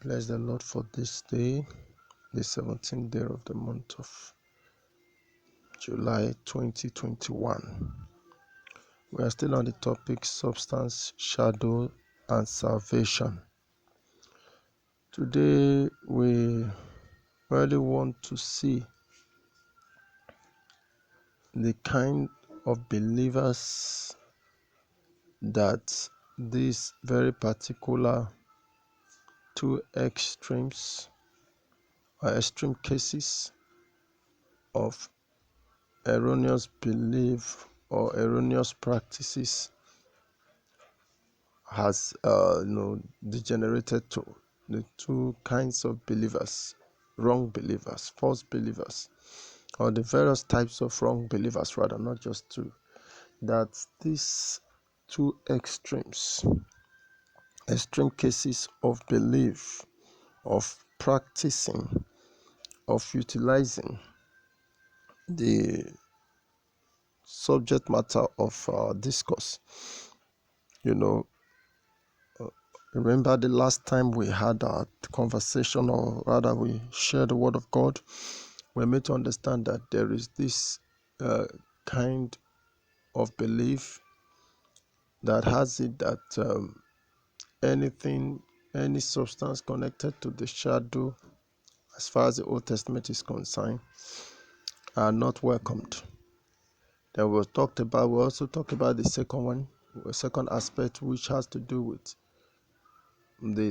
Bless the Lord for this day, the 17th day of the month of July 2021. We are still on the topic substance, shadow, and salvation. Today, we really want to see the kind of believers that these very particular two extremes or extreme cases of erroneous belief or erroneous practices has degenerated to the two kinds of believers: wrong believers, false believers, or the various types of wrong believers, rather, not just two. That these two extreme cases of belief, of practicing, of utilizing the subject matter of our discourse. Remember the last time we had a conversation, or rather we shared the word of God. We're made to understand that there is this kind of belief that has it that any substance connected to the shadow, as far as the Old Testament is concerned, are not welcomed. Then we also talked about the second aspect, which has to do with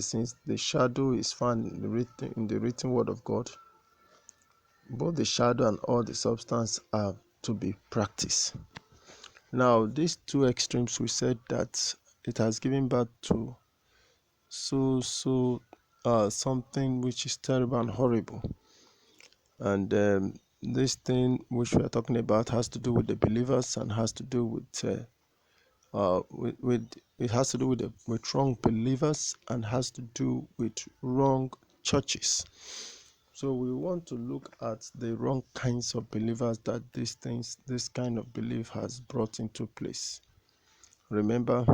since the shadow is found in the written word of God. Both the shadow and all the substance are to be practiced. Now, these two extremes, we said that it has given birth to something which is terrible and horrible. And this thing which we are talking about has to do with the believers and has to do with it has to do with wrong believers and has to do with wrong churches. So we want to look at the wrong kinds of believers that this kind of belief has brought into place. Remember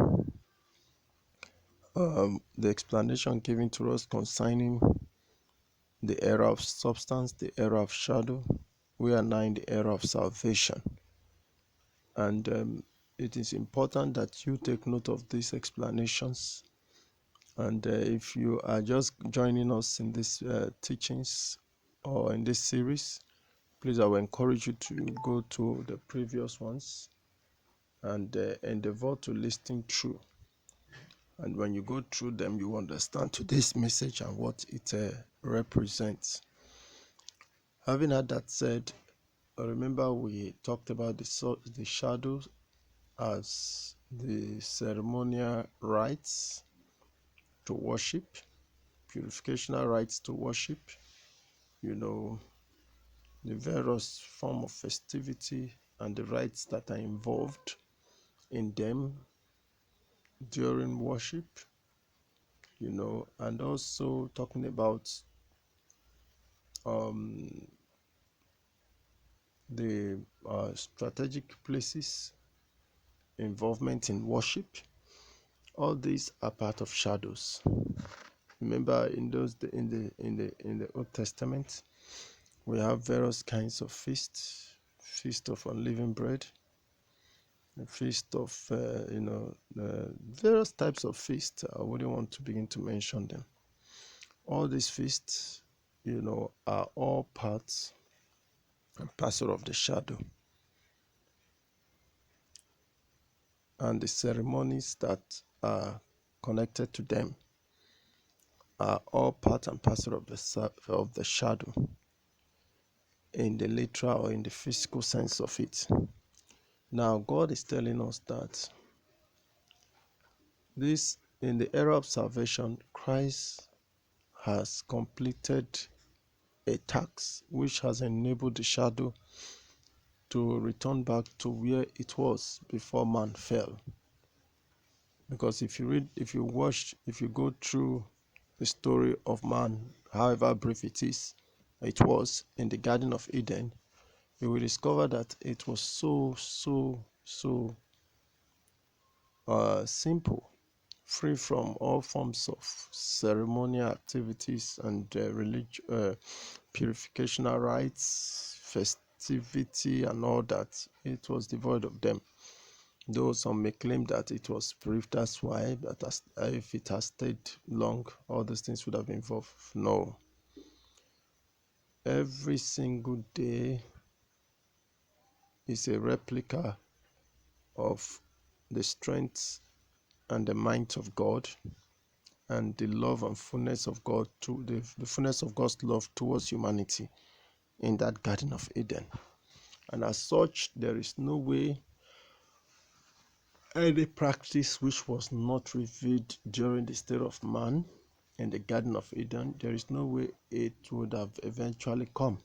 the explanation given to us concerning the era of substance, the era of shadow. We are now in the era of salvation. And it is important that you take note of these explanations. And if you are just joining us in these teachings or in this series, please, I will encourage you to go to the previous ones and endeavor to listen through. And when you go through them, you understand today's message and what it represents. Having had that said, remember we talked about the shadows as the ceremonial rites to worship, purificational rites to worship, the various form of festivity and the rites that are involved in them during worship, and also talking about the strategic places involvement in worship. All these are part of shadows. Remember, in the Old Testament, we have various kinds of feast of unleavened bread, the feast of various types of feast. I wouldn't want to begin to mention them. All these feasts, are all parts and parcel of the shadow, and the ceremonies that are connected to them are all part and parcel of the shadow, in the literal or in the physical sense of it. Now, God is telling us that in the era of salvation, Christ has completed a task which has enabled the shadow to return back to where it was before man fell. Because if you go through the story of man, however brief it was in the Garden of Eden, you will discover that it was so simple free from all forms of ceremonial activities and purificational rites, festivity, and all that. It was devoid of them. Though some may claim that it was brief, that's why, but if it has stayed long, all these things would have been involved. No. Every single day is a replica of the strength and the might of God and the love and fullness of God, to the fullness of God's love towards humanity in that Garden of Eden. And as such, there is no way any practice which was not revealed during the state of man in the Garden of Eden, there is no way it would have eventually come.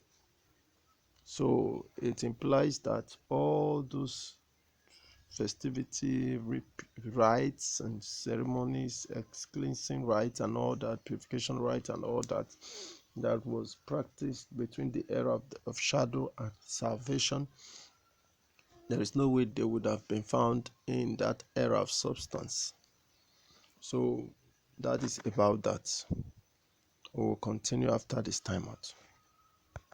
So it implies that all those festivity, rites and ceremonies, cleansing rites and all that, purification rites and all that, that was practiced between the era of shadow and salvation, there is no way they would have been found in that era of substance. So that is about that. We will continue after this time out.